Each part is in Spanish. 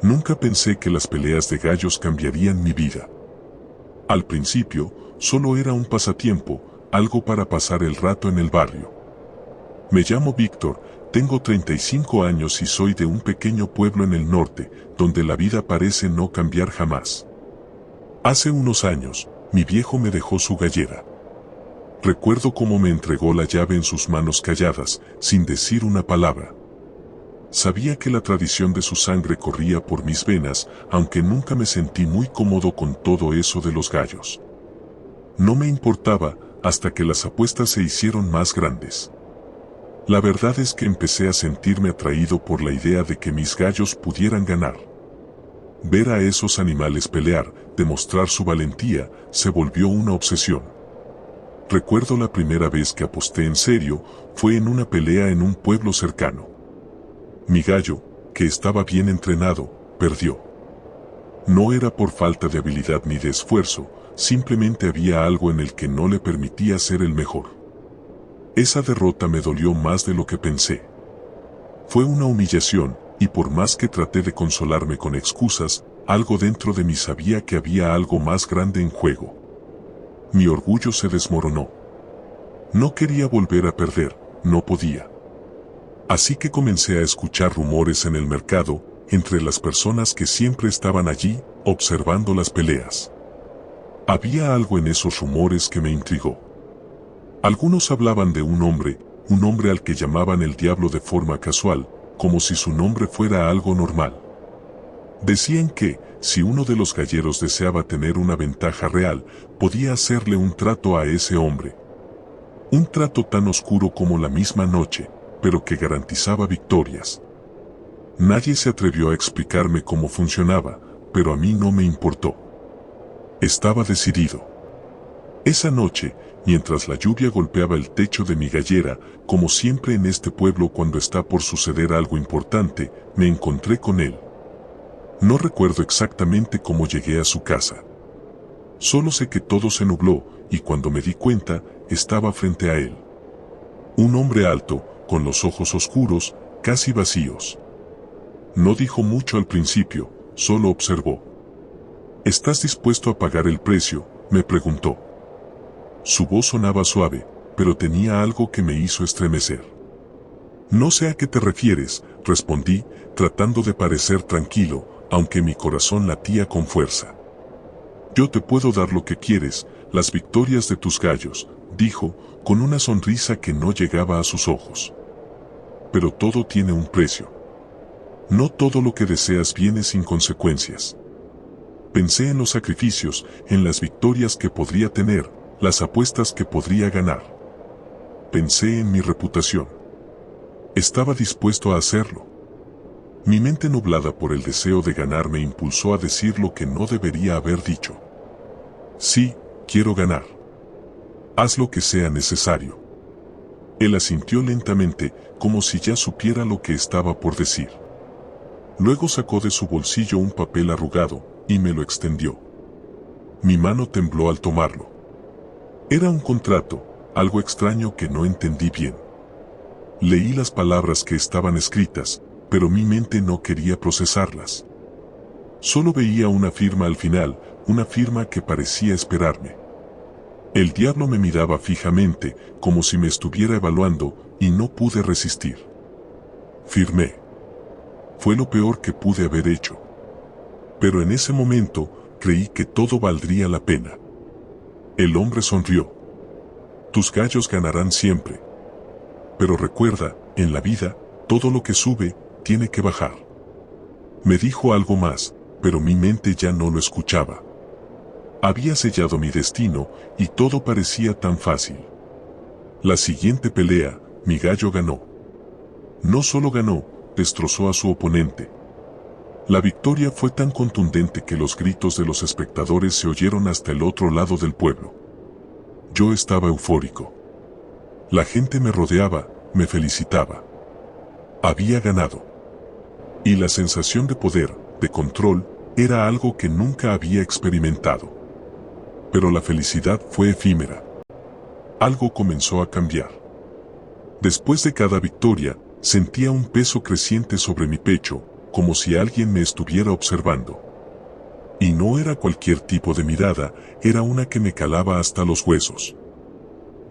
Nunca pensé que las peleas de gallos cambiarían mi vida. Al principio, solo era un pasatiempo, algo para pasar el rato en el barrio. Me llamo Víctor, tengo 35 años y soy de un pequeño pueblo en el norte, donde la vida parece no cambiar jamás. Hace unos años, mi viejo me dejó su gallera. Recuerdo cómo me entregó la llave en sus manos calladas, sin decir una palabra. Sabía que la tradición de su sangre corría por mis venas, aunque nunca me sentí muy cómodo con todo eso de los gallos. No me importaba, hasta que las apuestas se hicieron más grandes. La verdad es que empecé a sentirme atraído por la idea de que mis gallos pudieran ganar. Ver a esos animales pelear, demostrar su valentía, se volvió una obsesión. Recuerdo la primera vez que aposté en serio, fue en una pelea en un pueblo cercano. Mi gallo, que estaba bien entrenado, perdió. No era por falta de habilidad ni de esfuerzo, simplemente había algo en el que no le permitía ser el mejor. Esa derrota me dolió más de lo que pensé. Fue una humillación, y por más que traté de consolarme con excusas, algo dentro de mí sabía que había algo más grande en juego. Mi orgullo se desmoronó. No quería volver a perder, no podía. Así que comencé a escuchar rumores en el mercado, entre las personas que siempre estaban allí, observando las peleas. Había algo en esos rumores que me intrigó. Algunos hablaban de un hombre al que llamaban el diablo de forma casual, como si su nombre fuera algo normal. Decían que, si uno de los galleros deseaba tener una ventaja real, podía hacerle un trato a ese hombre. Un trato tan oscuro como la misma noche, pero que garantizaba victorias. Nadie se atrevió a explicarme cómo funcionaba, pero a mí no me importó. Estaba decidido. Esa noche, mientras la lluvia golpeaba el techo de mi gallera, como siempre en este pueblo cuando está por suceder algo importante, me encontré con él. No recuerdo exactamente cómo llegué a su casa. Solo sé que todo se nubló, y cuando me di cuenta, estaba frente a él. Un hombre alto, con los ojos oscuros, casi vacíos. No dijo mucho al principio, solo observó. ¿Estás dispuesto a pagar el precio?, me preguntó. Su voz sonaba suave, pero tenía algo que me hizo estremecer. No sé a qué te refieres, respondí, tratando de parecer tranquilo, aunque mi corazón latía con fuerza. Yo te puedo dar lo que quieres, las victorias de tus gallos, dijo, con una sonrisa que no llegaba a sus ojos. Pero todo tiene un precio. No todo lo que deseas viene sin consecuencias. Pensé en los sacrificios, en las victorias que podría tener, las apuestas que podría ganar. Pensé en mi reputación. Estaba dispuesto a hacerlo. Mi mente nublada por el deseo de ganar me impulsó a decir lo que no debería haber dicho. Sí, quiero ganar. Haz lo que sea necesario. Él asintió lentamente, como si ya supiera lo que estaba por decir. Luego sacó de su bolsillo un papel arrugado, y me lo extendió. Mi mano tembló al tomarlo. Era un contrato, algo extraño que no entendí bien. Leí las palabras que estaban escritas, pero mi mente no quería procesarlas. Solo veía una firma al final, una firma que parecía esperarme. El diablo me miraba fijamente, como si me estuviera evaluando, y no pude resistir. Firmé. Fue lo peor que pude haber hecho. Pero en ese momento, creí que todo valdría la pena. El hombre sonrió. Tus gallos ganarán siempre. Pero recuerda, en la vida, todo lo que sube, tiene que bajar. Me dijo algo más, pero mi mente ya no lo escuchaba. Había sellado mi destino, y todo parecía tan fácil. La siguiente pelea, mi gallo ganó. No solo ganó, destrozó a su oponente. La victoria fue tan contundente que los gritos de los espectadores se oyeron hasta el otro lado del pueblo. Yo estaba eufórico. La gente me rodeaba, me felicitaba. Había ganado. Y la sensación de poder, de control, era algo que nunca había experimentado. Pero la felicidad fue efímera. Algo comenzó a cambiar. Después de cada victoria, sentía un peso creciente sobre mi pecho, como si alguien me estuviera observando. Y no era cualquier tipo de mirada, era una que me calaba hasta los huesos.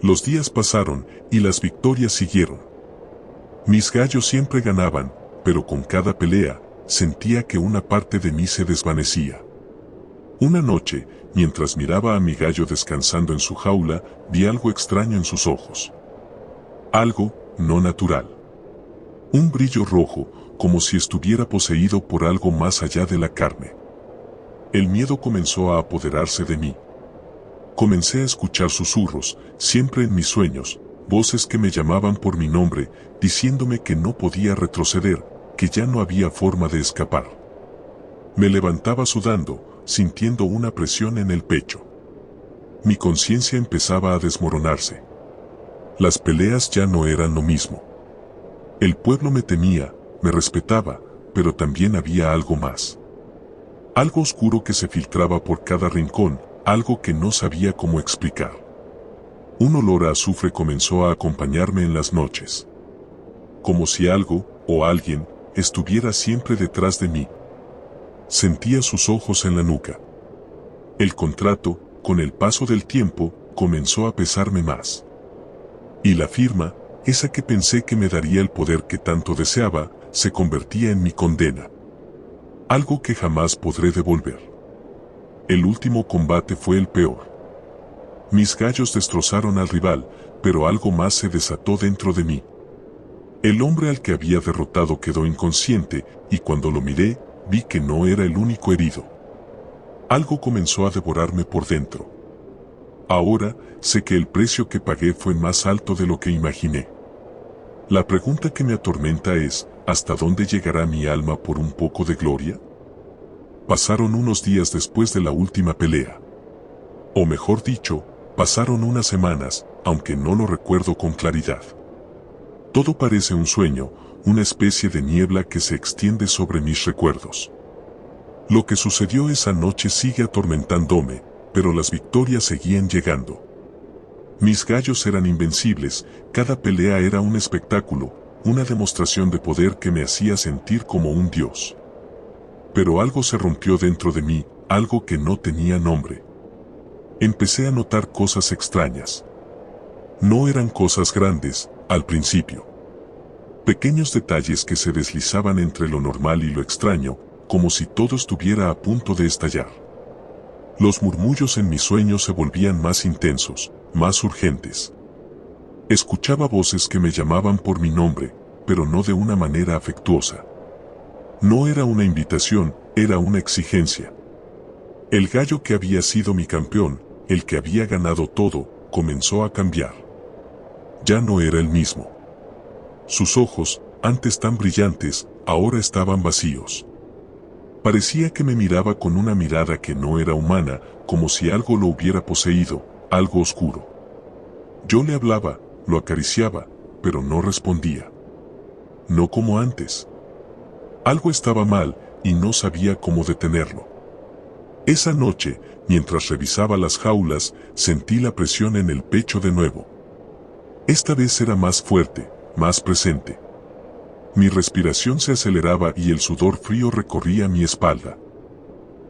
Los días pasaron y las victorias siguieron. Mis gallos siempre ganaban, pero con cada pelea, sentía que una parte de mí se desvanecía. Una noche, mientras miraba a mi gallo descansando en su jaula, vi algo extraño en sus ojos. Algo no natural. Un brillo rojo, como si estuviera poseído por algo más allá de la carne. El miedo comenzó a apoderarse de mí. Comencé a escuchar susurros, siempre en mis sueños, voces que me llamaban por mi nombre, diciéndome que no podía retroceder, que ya no había forma de escapar. Me levantaba sudando, sintiendo una presión en el pecho. Mi conciencia empezaba a desmoronarse. Las peleas ya no eran lo mismo. El pueblo me temía, me respetaba, pero también había algo más. Algo oscuro que se filtraba por cada rincón, algo que no sabía cómo explicar. Un olor a azufre comenzó a acompañarme en las noches. Como si algo, o alguien, estuviera siempre detrás de mí. Sentía sus ojos en la nuca. El contrato, con el paso del tiempo, comenzó a pesarme más. Y la firma, esa que pensé que me daría el poder que tanto deseaba, se convertía en mi condena. Algo que jamás podré devolver. El último combate fue el peor. Mis gallos destrozaron al rival, pero algo más se desató dentro de mí. El hombre al que había derrotado quedó inconsciente, y cuando lo miré, vi que no era el único herido. Algo comenzó a devorarme por dentro. Ahora, sé que el precio que pagué fue más alto de lo que imaginé. La pregunta que me atormenta es, ¿hasta dónde llegará mi alma por un poco de gloria? Pasaron unos días después de la última pelea. O mejor dicho, pasaron unas semanas, aunque no lo recuerdo con claridad. Todo parece un sueño, una especie de niebla que se extiende sobre mis recuerdos. Lo que sucedió esa noche sigue atormentándome, pero las victorias seguían llegando. Mis gallos eran invencibles, cada pelea era un espectáculo, una demostración de poder que me hacía sentir como un dios. Pero algo se rompió dentro de mí, algo que no tenía nombre. Empecé a notar cosas extrañas. No eran cosas grandes, al principio. Pequeños detalles que se deslizaban entre lo normal y lo extraño, como si todo estuviera a punto de estallar. Los murmullos en mis sueños se volvían más intensos, más urgentes. Escuchaba voces que me llamaban por mi nombre, pero no de una manera afectuosa. No era una invitación, era una exigencia. El gallo que había sido mi campeón, el que había ganado todo, comenzó a cambiar. Ya no era el mismo. Sus ojos, antes tan brillantes, ahora estaban vacíos. Parecía que me miraba con una mirada que no era humana, como si algo lo hubiera poseído, algo oscuro. Yo le hablaba, lo acariciaba, pero no respondía. No como antes. Algo estaba mal, y no sabía cómo detenerlo. Esa noche, mientras revisaba las jaulas, sentí la presión en el pecho de nuevo. Esta vez era más fuerte, más presente. Mi respiración se aceleraba y el sudor frío recorría mi espalda.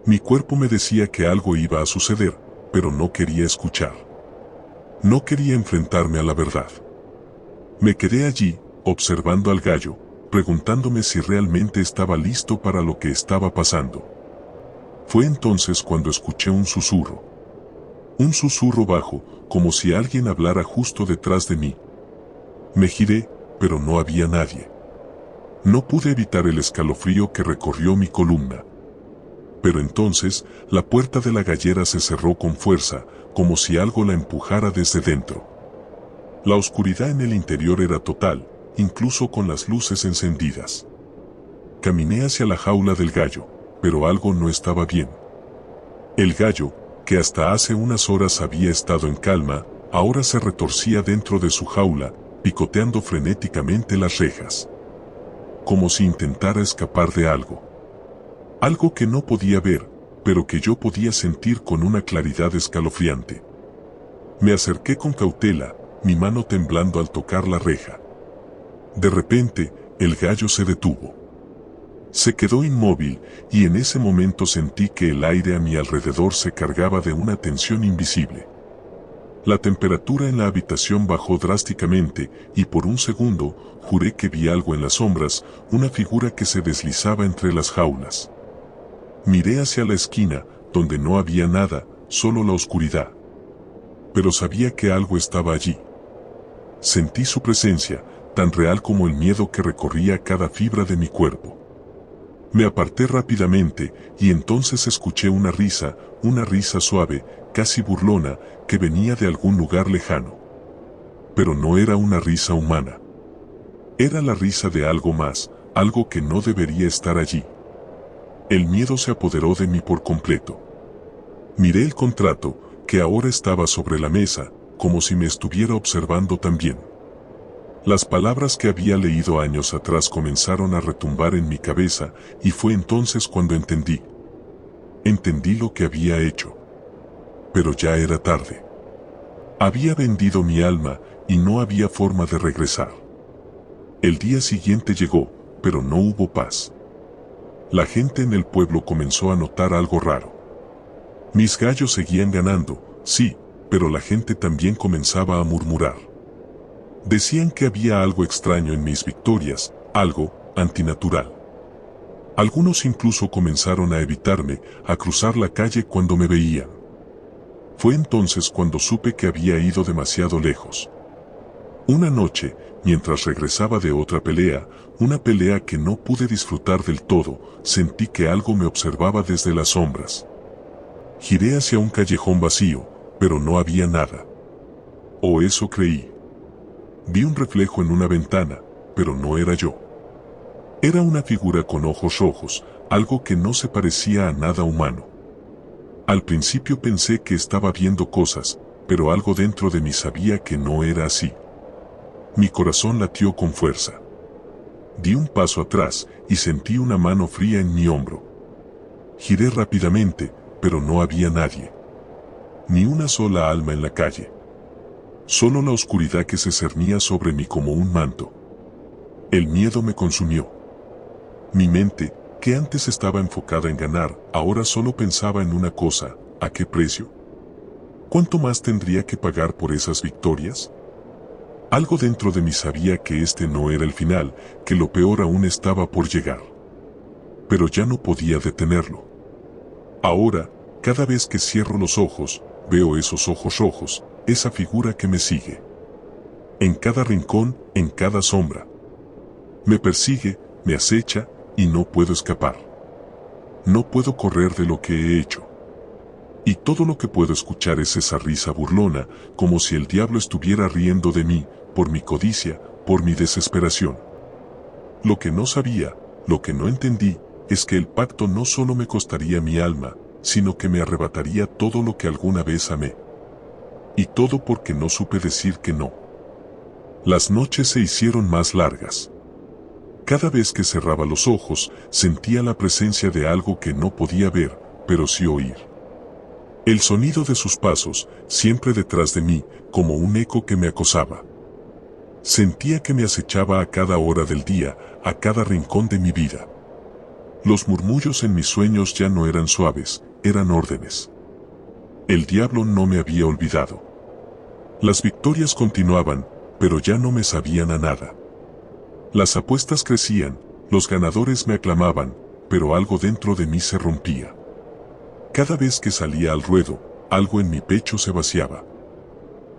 Mi cuerpo me decía que algo iba a suceder, pero no quería escuchar. No quería enfrentarme a la verdad. Me quedé allí, observando al gallo, preguntándome si realmente estaba listo para lo que estaba pasando. Fue entonces cuando escuché un susurro. Un susurro bajo, como si alguien hablara justo detrás de mí. Me giré, pero no había nadie. No pude evitar el escalofrío que recorrió mi columna. Pero entonces, la puerta de la gallera se cerró con fuerza, como si algo la empujara desde dentro. La oscuridad en el interior era total, incluso con las luces encendidas. Caminé hacia la jaula del gallo, pero algo no estaba bien. El gallo, que hasta hace unas horas había estado en calma, ahora se retorcía dentro de su jaula, picoteando frenéticamente las rejas. Como si intentara escapar de algo. Algo que no podía ver, pero que yo podía sentir con una claridad escalofriante. Me acerqué con cautela, mi mano temblando al tocar la reja. De repente, el gallo se detuvo. Se quedó inmóvil y en ese momento sentí que el aire a mi alrededor se cargaba de una tensión invisible. La temperatura en la habitación bajó drásticamente y por un segundo juré que vi algo en las sombras, una figura que se deslizaba entre las jaulas. Miré hacia la esquina, donde no había nada, solo la oscuridad. Pero sabía que algo estaba allí. Sentí su presencia, tan real como el miedo que recorría cada fibra de mi cuerpo. Me aparté rápidamente y entonces escuché una risa suave, casi burlona, que venía de algún lugar lejano. Pero no era una risa humana. Era la risa de algo más, algo que no debería estar allí. El miedo se apoderó de mí por completo. Miré el contrato, que ahora estaba sobre la mesa, como si me estuviera observando también. Las palabras que había leído años atrás comenzaron a retumbar en mi cabeza y fue entonces cuando entendí. Entendí lo que había hecho. Pero ya era tarde. Había vendido mi alma y no había forma de regresar. El día siguiente llegó, pero no hubo paz. La gente en el pueblo comenzó a notar algo raro. Mis gallos seguían ganando, sí, pero la gente también comenzaba a murmurar. Decían que había algo extraño en mis victorias, algo antinatural. Algunos incluso comenzaron a evitarme, a cruzar la calle cuando me veían. Fue entonces cuando supe que había ido demasiado lejos. Una noche, mientras regresaba de otra pelea, una pelea que no pude disfrutar del todo, sentí que algo me observaba desde las sombras. Giré hacia un callejón vacío, pero no había nada. O eso creí. Vi un reflejo en una ventana, pero no era yo. Era una figura con ojos rojos, algo que no se parecía a nada humano. Al principio pensé que estaba viendo cosas, pero algo dentro de mí sabía que no era así. Mi corazón latió con fuerza. Di un paso atrás y sentí una mano fría en mi hombro. Giré rápidamente, pero no había nadie. Ni una sola alma en la calle. Solo la oscuridad que se cernía sobre mí como un manto. El miedo me consumió. Mi mente, que antes estaba enfocada en ganar, ahora solo pensaba en una cosa: ¿a qué precio? ¿Cuánto más tendría que pagar por esas victorias? Algo dentro de mí sabía que este no era el final, que lo peor aún estaba por llegar. Pero ya no podía detenerlo. Ahora, cada vez que cierro los ojos, veo esos ojos rojos, esa figura que me sigue. En cada rincón, en cada sombra. Me persigue, me acecha, y no puedo escapar. No puedo correr de lo que he hecho. Y todo lo que puedo escuchar es esa risa burlona, como si el diablo estuviera riendo de mí, por mi codicia, por mi desesperación. Lo que no sabía, lo que no entendí, es que el pacto no solo me costaría mi alma, sino que me arrebataría todo lo que alguna vez amé. Y todo porque no supe decir que no. Las noches se hicieron más largas. Cada vez que cerraba los ojos, sentía la presencia de algo que no podía ver, pero sí oír. El sonido de sus pasos, siempre detrás de mí, como un eco que me acosaba. Sentía que me acechaba a cada hora del día, a cada rincón de mi vida. Los murmullos en mis sueños ya no eran suaves, eran órdenes. El diablo no me había olvidado. Las victorias continuaban, pero ya no me sabían a nada. Las apuestas crecían, los ganadores me aclamaban, pero algo dentro de mí se rompía. Cada vez que salía al ruedo, algo en mi pecho se vaciaba.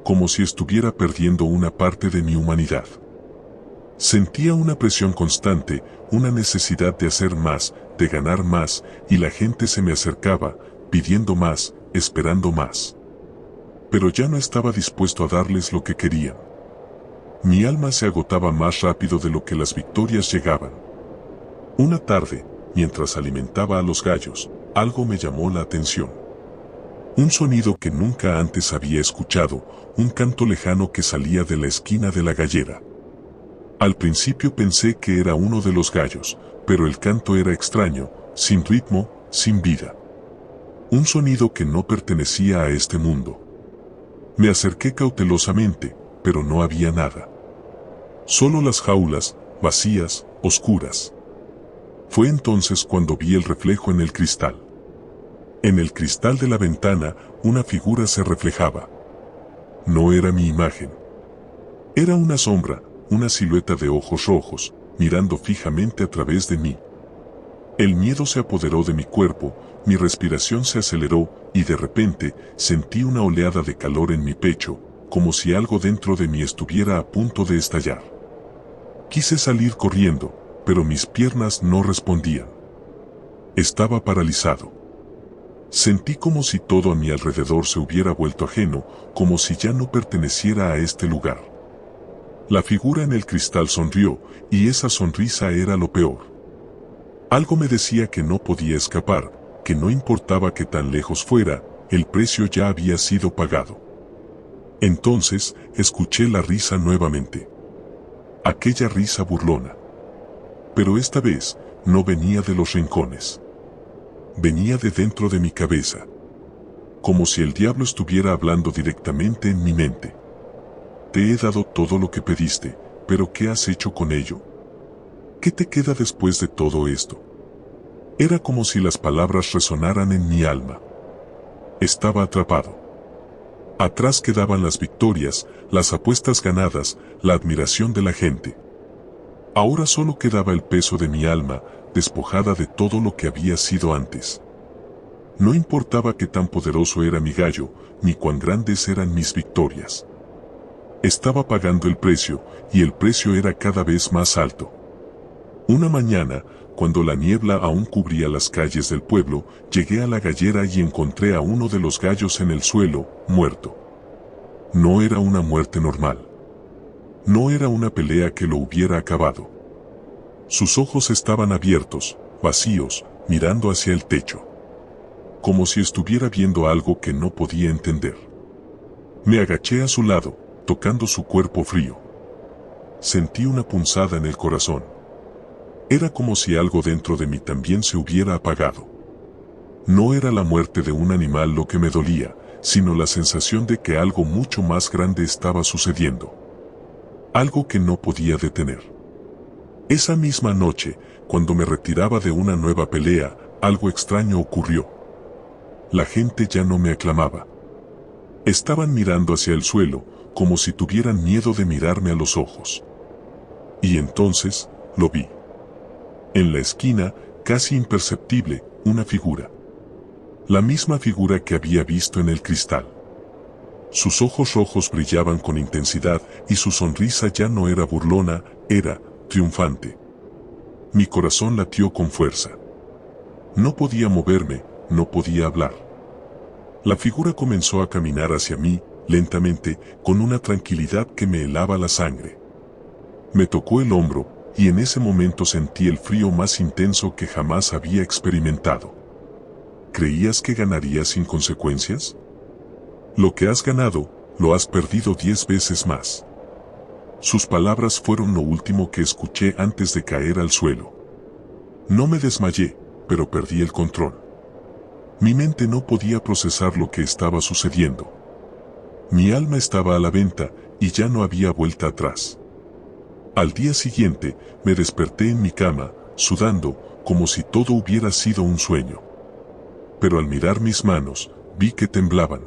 Como si estuviera perdiendo una parte de mi humanidad. Sentía una presión constante, una necesidad de hacer más, de ganar más, y la gente se me acercaba, pidiendo más, esperando más. Pero ya no estaba dispuesto a darles lo que querían. Mi alma se agotaba más rápido de lo que las victorias llegaban. Una tarde, mientras alimentaba a los gallos, algo me llamó la atención. Un sonido que nunca antes había escuchado, un canto lejano que salía de la esquina de la gallera. Al principio pensé que era uno de los gallos, pero el canto era extraño, sin ritmo, sin vida. Un sonido que no pertenecía a este mundo. Me acerqué cautelosamente, pero no había nada. Solo las jaulas, vacías, oscuras. Fue entonces cuando vi el reflejo en el cristal. En el cristal de la ventana, una figura se reflejaba. No era mi imagen. Era una sombra, una silueta de ojos rojos, mirando fijamente a través de mí. El miedo se apoderó de mi cuerpo, mi respiración se aceleró y de repente sentí una oleada de calor en mi pecho, como si algo dentro de mí estuviera a punto de estallar. Quise salir corriendo, pero mis piernas no respondían. Estaba paralizado. Sentí como si todo a mi alrededor se hubiera vuelto ajeno, como si ya no perteneciera a este lugar. La figura en el cristal sonrió, y esa sonrisa era lo peor. Algo me decía que no podía escapar, que no importaba que tan lejos fuera, el precio ya había sido pagado. Entonces, escuché la risa nuevamente. Aquella risa burlona. Pero esta vez, no venía de los rincones. Venía de dentro de mi cabeza. Como si el diablo estuviera hablando directamente en mi mente. Te he dado todo lo que pediste, pero ¿qué has hecho con ello? ¿Qué te queda después de todo esto? Era como si las palabras resonaran en mi alma. Estaba atrapado. Atrás quedaban las victorias, las apuestas ganadas, la admiración de la gente. Ahora solo quedaba el peso de mi alma, despojada de todo lo que había sido antes. No importaba qué tan poderoso era mi gallo, ni cuán grandes eran mis victorias. Estaba pagando el precio, y el precio era cada vez más alto. Una mañana, cuando la niebla aún cubría las calles del pueblo, llegué a la gallera y encontré a uno de los gallos en el suelo, muerto. No era una muerte normal. No era una pelea que lo hubiera acabado. Sus ojos estaban abiertos, vacíos, mirando hacia el techo. Como si estuviera viendo algo que no podía entender. Me agaché a su lado, tocando su cuerpo frío. Sentí una punzada en el corazón. Era como si algo dentro de mí también se hubiera apagado. No era la muerte de un animal lo que me dolía, sino la sensación de que algo mucho más grande estaba sucediendo. Algo que no podía detener. Esa misma noche, cuando me retiraba de una nueva pelea, algo extraño ocurrió. La gente ya no me aclamaba. Estaban mirando hacia el suelo, como si tuvieran miedo de mirarme a los ojos. Y entonces, lo vi. En la esquina, casi imperceptible, una figura. La misma figura que había visto en el cristal. Sus ojos rojos brillaban con intensidad y su sonrisa ya no era burlona, era triunfante. Mi corazón latió con fuerza. No podía moverme, no podía hablar. La figura comenzó a caminar hacia mí, lentamente, con una tranquilidad que me helaba la sangre. Me tocó el hombro, y en ese momento sentí el frío más intenso que jamás había experimentado. ¿Creías que ganarías sin consecuencias? Lo que has ganado, lo has perdido 10 veces más. Sus palabras fueron lo último que escuché antes de caer al suelo. No me desmayé, pero perdí el control. Mi mente no podía procesar lo que estaba sucediendo. Mi alma estaba a la venta, y ya no había vuelta atrás. Al día siguiente, me desperté en mi cama, sudando, como si todo hubiera sido un sueño. Pero al mirar mis manos, vi que temblaban.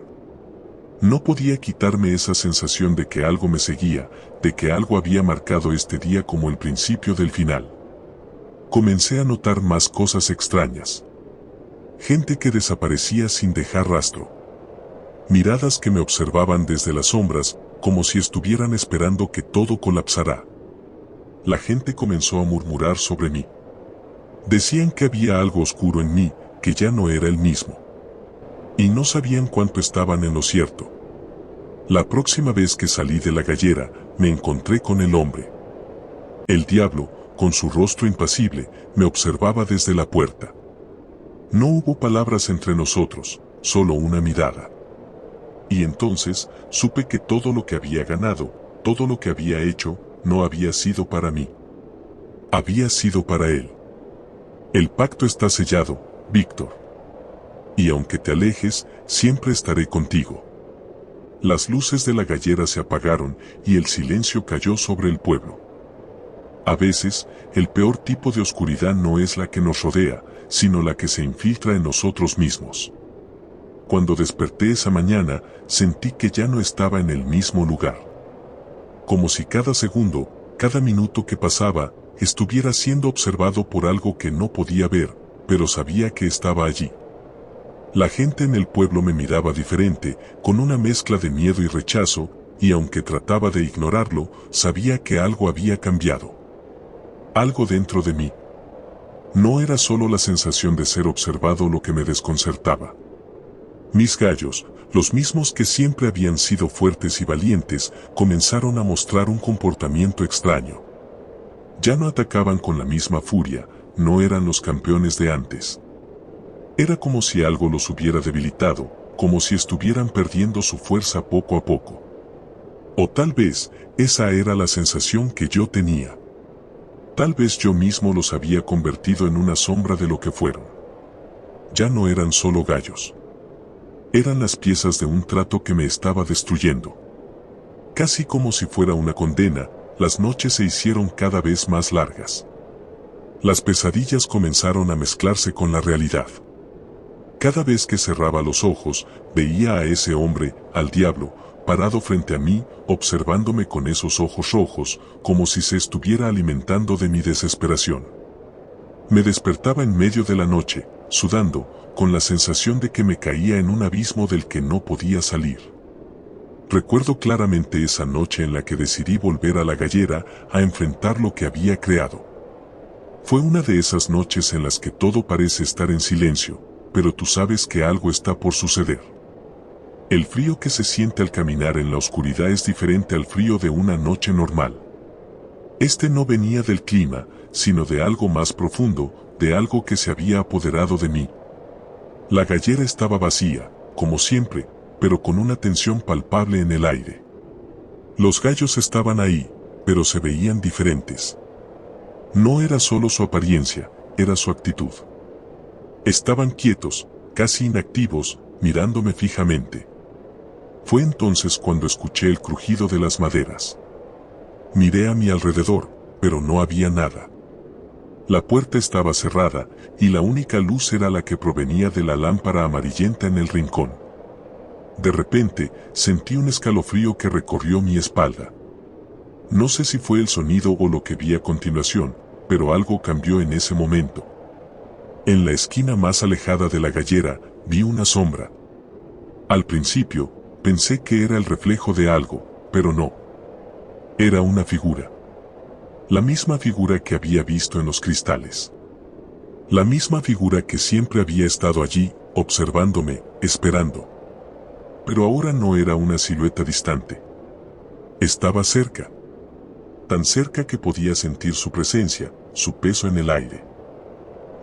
No podía quitarme esa sensación de que algo me seguía, de que algo había marcado este día como el principio del final. Comencé a notar más cosas extrañas. Gente que desaparecía sin dejar rastro. Miradas que me observaban desde las sombras, como si estuvieran esperando que todo colapsara. La gente comenzó a murmurar sobre mí. Decían que había algo oscuro en mí, que ya no era el mismo. Y no sabían cuánto estaban en lo cierto. La próxima vez que salí de la gallera, me encontré con el hombre. El diablo, con su rostro impasible, me observaba desde la puerta. No hubo palabras entre nosotros, solo una mirada. Y entonces, supe que todo lo que había ganado, todo lo que había hecho, no había sido para mí. Había sido para él. El pacto está sellado, Víctor. Y aunque te alejes, siempre estaré contigo. Las luces de la gallera se apagaron y el silencio cayó sobre el pueblo. A veces, el peor tipo de oscuridad no es la que nos rodea, sino la que se infiltra en nosotros mismos. Cuando desperté esa mañana, sentí que ya no estaba en el mismo lugar. Como si cada segundo, cada minuto que pasaba, estuviera siendo observado por algo que no podía ver, pero sabía que estaba allí. La gente en el pueblo me miraba diferente, con una mezcla de miedo y rechazo, y aunque trataba de ignorarlo, sabía que algo había cambiado. Algo dentro de mí. No era solo la sensación de ser observado lo que me desconcertaba. Mis gallos, los mismos que siempre habían sido fuertes y valientes, comenzaron a mostrar un comportamiento extraño. Ya no atacaban con la misma furia, no eran los campeones de antes. Era como si algo los hubiera debilitado, como si estuvieran perdiendo su fuerza poco a poco. O tal vez, esa era la sensación que yo tenía. Tal vez yo mismo los había convertido en una sombra de lo que fueron. Ya no eran solo gallos. Eran las piezas de un trato que me estaba destruyendo. Casi como si fuera una condena, las noches se hicieron cada vez más largas. Las pesadillas comenzaron a mezclarse con la realidad. Cada vez que cerraba los ojos, veía a ese hombre, al diablo, parado frente a mí, observándome con esos ojos rojos, como si se estuviera alimentando de mi desesperación. Me despertaba en medio de la noche, sudando, con la sensación de que me caía en un abismo del que no podía salir. Recuerdo claramente esa noche en la que decidí volver a la gallera a enfrentar lo que había creado. Fue una de esas noches en las que todo parece estar en silencio, pero tú sabes que algo está por suceder. El frío que se siente al caminar en la oscuridad es diferente al frío de una noche normal. Este no venía del clima, sino de algo más profundo, de algo que se había apoderado de mí. La gallera estaba vacía, como siempre, pero con una tensión palpable en el aire. Los gallos estaban ahí, pero se veían diferentes. No era solo su apariencia, era su actitud. Estaban quietos, casi inactivos, mirándome fijamente. Fue entonces cuando escuché el crujido de las maderas. Miré a mi alrededor, pero no había nada. La puerta estaba cerrada, y la única luz era la que provenía de la lámpara amarillenta en el rincón. De repente, sentí un escalofrío que recorrió mi espalda. No sé si fue el sonido o lo que vi a continuación, pero algo cambió en ese momento. En la esquina más alejada de la gallera, vi una sombra. Al principio, pensé que era el reflejo de algo, pero no. Era una figura. La misma figura que había visto en los cristales. La misma figura que siempre había estado allí, observándome, esperando. Pero ahora no era una silueta distante. Estaba cerca. Tan cerca que podía sentir su presencia, su peso en el aire.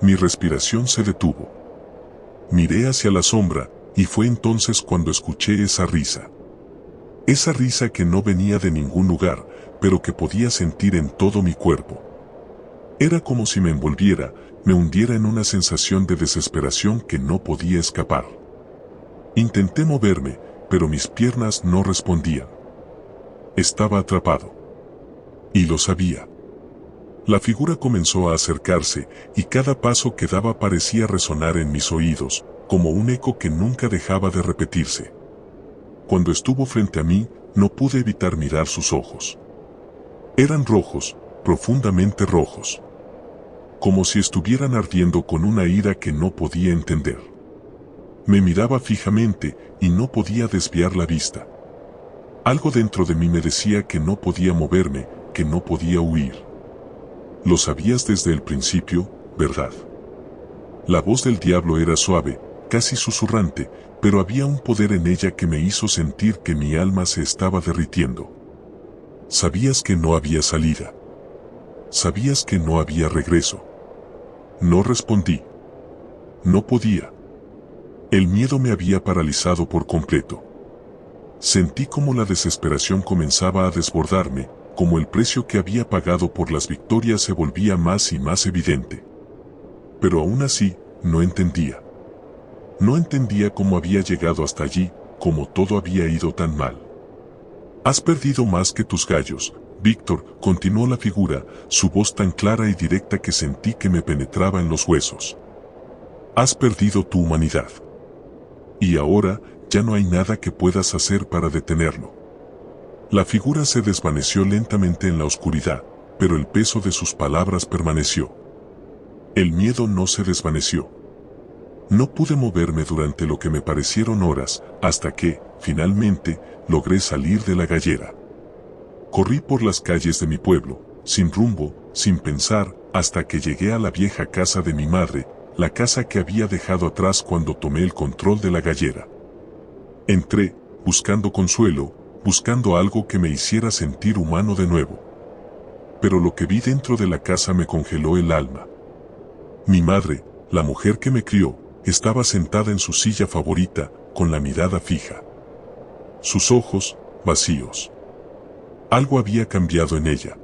Mi respiración se detuvo. Miré hacia la sombra, y fue entonces cuando escuché esa risa. Esa risa que no venía de ningún lugar, pero que podía sentir en todo mi cuerpo. Era como si me envolviera, me hundiera en una sensación de desesperación que no podía escapar. Intenté moverme, pero mis piernas no respondían. Estaba atrapado. Y lo sabía. La figura comenzó a acercarse, y cada paso que daba parecía resonar en mis oídos, como un eco que nunca dejaba de repetirse. Cuando estuvo frente a mí, no pude evitar mirar sus ojos. Eran rojos, profundamente rojos. Como si estuvieran ardiendo con una ira que no podía entender. Me miraba fijamente, y no podía desviar la vista. Algo dentro de mí me decía que no podía moverme, que no podía huir. Lo sabías desde el principio, ¿verdad? La voz del diablo era suave, casi susurrante, pero había un poder en ella que me hizo sentir que mi alma se estaba derritiendo. Sabías que no había salida. Sabías que no había regreso. No respondí. No podía. El miedo me había paralizado por completo. Sentí como la desesperación comenzaba a desbordarme, como el precio que había pagado por las victorias se volvía más y más evidente. Pero aún así, no entendía. No entendía cómo había llegado hasta allí, cómo todo había ido tan mal. Has perdido más que tus gallos, Víctor, continuó la figura, su voz tan clara y directa que sentí que me penetraba en los huesos. Has perdido tu humanidad. Y ahora, ya no hay nada que puedas hacer para detenerlo. La figura se desvaneció lentamente en la oscuridad, pero el peso de sus palabras permaneció. El miedo no se desvaneció. No pude moverme durante lo que me parecieron horas, hasta que, finalmente, logré salir de la gallera. Corrí por las calles de mi pueblo, sin rumbo, sin pensar, hasta que llegué a la vieja casa de mi madre, la casa que había dejado atrás cuando tomé el control de la gallera. Entré, buscando consuelo, buscando algo que me hiciera sentir humano de nuevo. Pero lo que vi dentro de la casa me congeló el alma. Mi madre, la mujer que me crió, estaba sentada en su silla favorita, con la mirada fija. Sus ojos, vacíos. Algo había cambiado en ella.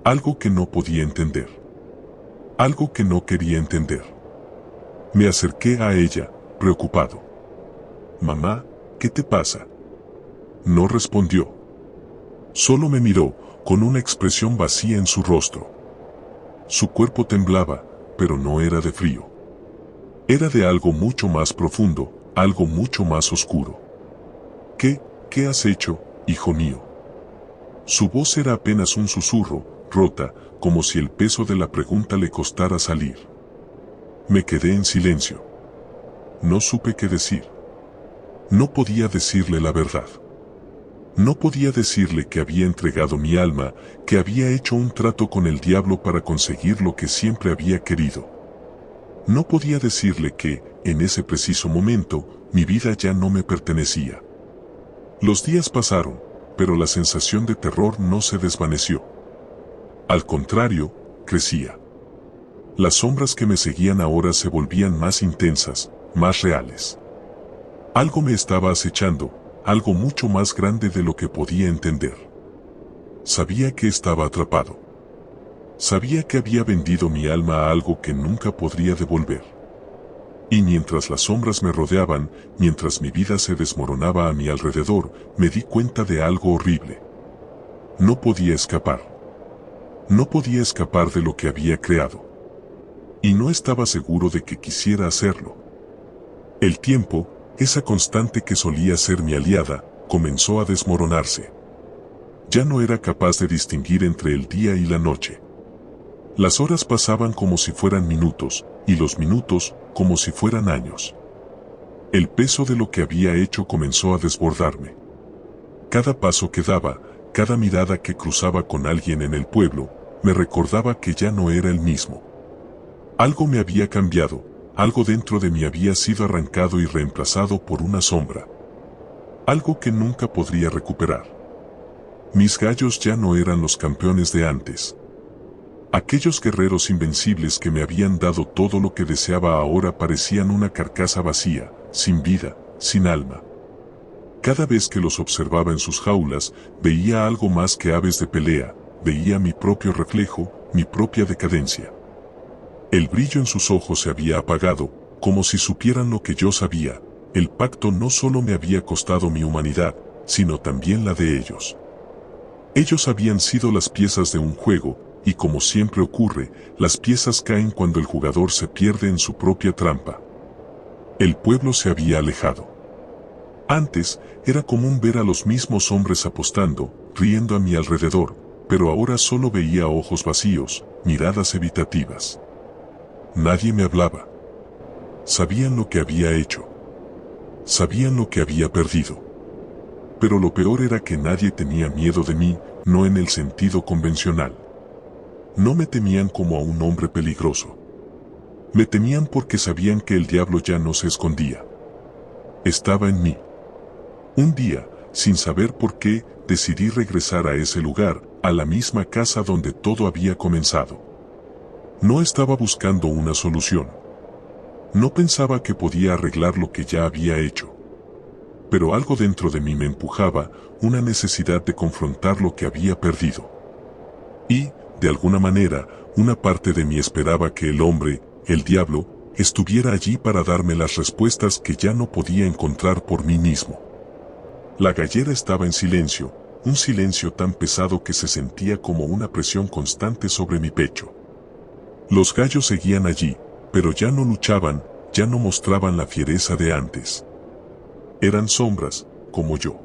Algo que no podía entender. Algo que no quería entender. Me acerqué a ella, preocupado. «Mamá, ¿qué te pasa?». No respondió. Solo me miró, con una expresión vacía en su rostro. Su cuerpo temblaba, pero no era de frío. Era de algo mucho más profundo, algo mucho más oscuro. ¿Qué has hecho, hijo mío?». Su voz era apenas un susurro, rota, como si el peso de la pregunta le costara salir. Me quedé en silencio. No supe qué decir. No podía decirle la verdad. No podía decirle que había entregado mi alma, que había hecho un trato con el diablo para conseguir lo que siempre había querido. No podía decirle que, en ese preciso momento, mi vida ya no me pertenecía. Los días pasaron, pero la sensación de terror no se desvaneció. Al contrario, crecía. Las sombras que me seguían ahora se volvían más intensas, más reales. Algo me estaba acechando, algo mucho más grande de lo que podía entender. Sabía que estaba atrapado. Sabía que había vendido mi alma a algo que nunca podría devolver. Y mientras las sombras me rodeaban, mientras mi vida se desmoronaba a mi alrededor, me di cuenta de algo horrible. No podía escapar. No podía escapar de lo que había creado. Y no estaba seguro de que quisiera hacerlo. El tiempo, esa constante que solía ser mi aliada, comenzó a desmoronarse. Ya no era capaz de distinguir entre el día y la noche. Las horas pasaban como si fueran minutos, y los minutos como si fueran años. El peso de lo que había hecho comenzó a desbordarme. Cada paso que daba, cada mirada que cruzaba con alguien en el pueblo, me recordaba que ya no era el mismo. Algo me había cambiado, algo dentro de mí había sido arrancado y reemplazado por una sombra. Algo que nunca podría recuperar. Mis gallos ya no eran los campeones de antes. Aquellos guerreros invencibles que me habían dado todo lo que deseaba ahora parecían una carcasa vacía, sin vida, sin alma. Cada vez que los observaba en sus jaulas, veía algo más que aves de pelea, veía mi propio reflejo, mi propia decadencia. El brillo en sus ojos se había apagado, como si supieran lo que yo sabía. El pacto no solo me había costado mi humanidad, sino también la de ellos. Ellos habían sido las piezas de un juego, y como siempre ocurre, las piezas caen cuando el jugador se pierde en su propia trampa. El pueblo se había alejado. Antes, era común ver a los mismos hombres apostando, riendo a mi alrededor, pero ahora solo veía ojos vacíos, miradas evitativas. Nadie me hablaba. Sabían lo que había hecho. Sabían lo que había perdido. Pero lo peor era que nadie tenía miedo de mí, no en el sentido convencional. No me temían como a un hombre peligroso. Me temían porque sabían que el diablo ya no se escondía. Estaba en mí. Un día, sin saber por qué, decidí regresar a ese lugar, a la misma casa donde todo había comenzado. No estaba buscando una solución. No pensaba que podía arreglar lo que ya había hecho. Pero algo dentro de mí me empujaba, una necesidad de confrontar lo que había perdido. Y, de alguna manera, una parte de mí esperaba que el hombre, el diablo, estuviera allí para darme las respuestas que ya no podía encontrar por mí mismo. La gallera estaba en silencio, un silencio tan pesado que se sentía como una presión constante sobre mi pecho. Los gallos seguían allí, pero ya no luchaban, ya no mostraban la fiereza de antes. Eran sombras, como yo.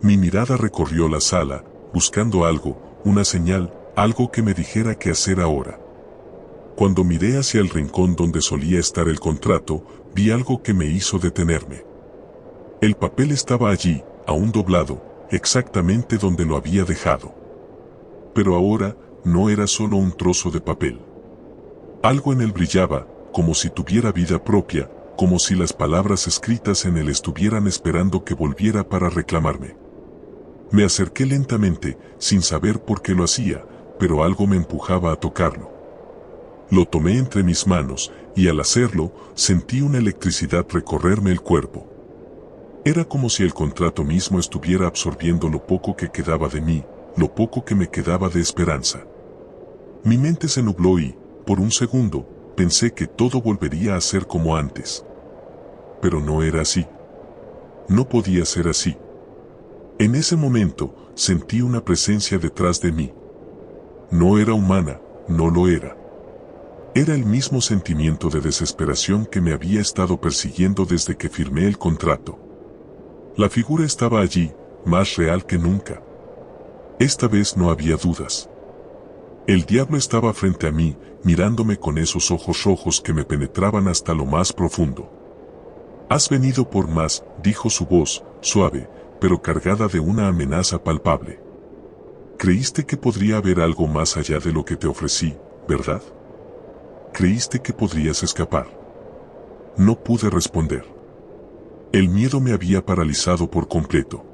Mi mirada recorrió la sala, buscando algo, una señal, algo que me dijera qué hacer ahora. Cuando miré hacia el rincón donde solía estar el contrato, vi algo que me hizo detenerme. El papel estaba allí, aún doblado, exactamente donde lo había dejado. Pero ahora, no era solo un trozo de papel. Algo en él brillaba, como si tuviera vida propia, como si las palabras escritas en él estuvieran esperando que volviera para reclamarme. Me acerqué lentamente, sin saber por qué lo hacía, pero algo me empujaba a tocarlo. Lo tomé entre mis manos, y al hacerlo, sentí una electricidad recorrerme el cuerpo. Era como si el contrato mismo estuviera absorbiendo lo poco que quedaba de mí, lo poco que me quedaba de esperanza. Mi mente se nubló y, por un segundo, pensé que todo volvería a ser como antes. Pero no era así. No podía ser así. En ese momento, sentí una presencia detrás de mí. No era humana, no lo era. Era el mismo sentimiento de desesperación que me había estado persiguiendo desde que firmé el contrato. La figura estaba allí, más real que nunca. Esta vez no había dudas. El diablo estaba frente a mí, mirándome con esos ojos rojos que me penetraban hasta lo más profundo. «Has venido por más», dijo su voz, suave, pero cargada de una amenaza palpable. «Creíste que podría haber algo más allá de lo que te ofrecí, ¿verdad? Creíste que podrías escapar». No pude responder. El miedo me había paralizado por completo.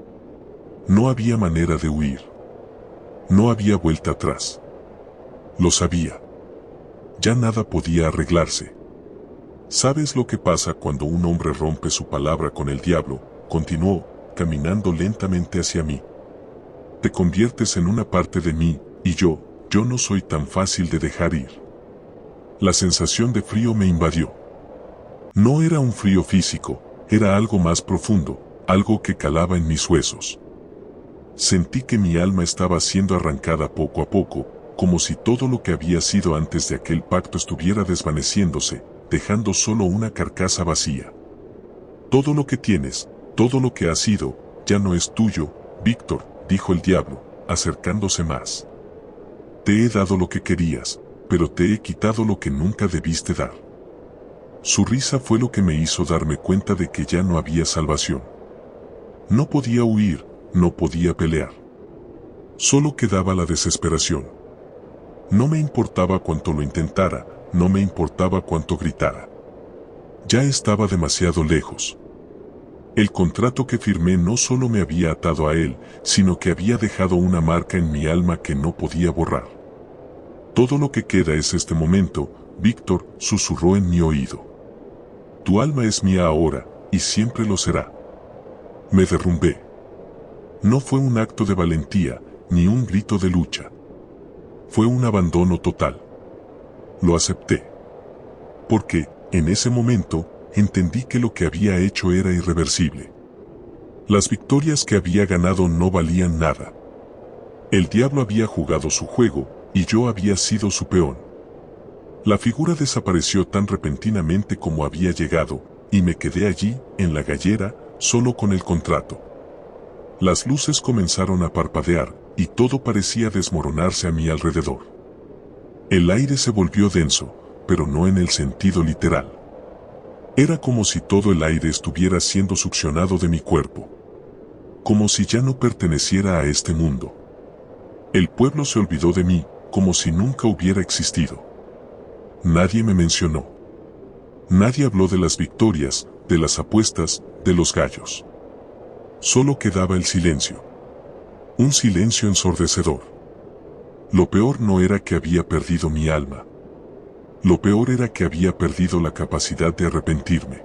No había manera de huir. No había vuelta atrás. Lo sabía. Ya nada podía arreglarse. ¿Sabes lo que pasa cuando un hombre rompe su palabra con el diablo?, continuó, caminando lentamente hacia mí. Te conviertes en una parte de mí, y yo no soy tan fácil de dejar ir. La sensación de frío me invadió. No era un frío físico, era algo más profundo, algo que calaba en mis huesos. Sentí que mi alma estaba siendo arrancada poco a poco, como si todo lo que había sido antes de aquel pacto estuviera desvaneciéndose, dejando solo una carcasa vacía. Todo lo que tienes, todo lo que has sido, ya no es tuyo, Víctor, dijo el diablo, acercándose más. Te he dado lo que querías, pero te he quitado lo que nunca debiste dar. Su risa fue lo que me hizo darme cuenta de que ya no había salvación. No podía huir, no podía pelear. Solo quedaba la desesperación. No me importaba cuánto lo intentara, no me importaba cuánto gritara. Ya estaba demasiado lejos. El contrato que firmé no solo me había atado a él, sino que había dejado una marca en mi alma que no podía borrar. Todo lo que queda es este momento, Víctor, susurró en mi oído. Tu alma es mía ahora, y siempre lo será. Me derrumbé. No fue un acto de valentía, ni un grito de lucha. Fue un abandono total. Lo acepté. Porque, en ese momento, entendí que lo que había hecho era irreversible. Las victorias que había ganado no valían nada. El diablo había jugado su juego, y yo había sido su peón. La figura desapareció tan repentinamente como había llegado, y me quedé allí, en la gallera, solo con el contrato. Las luces comenzaron a parpadear, y todo parecía desmoronarse a mi alrededor. El aire se volvió denso, pero no en el sentido literal. Era como si todo el aire estuviera siendo succionado de mi cuerpo. Como si ya no perteneciera a este mundo. El pueblo se olvidó de mí, como si nunca hubiera existido. Nadie me mencionó. Nadie habló de las victorias, de las apuestas, de los gallos. Solo quedaba el silencio. Un silencio ensordecedor. Lo peor no era que había perdido mi alma. Lo peor era que había perdido la capacidad de arrepentirme.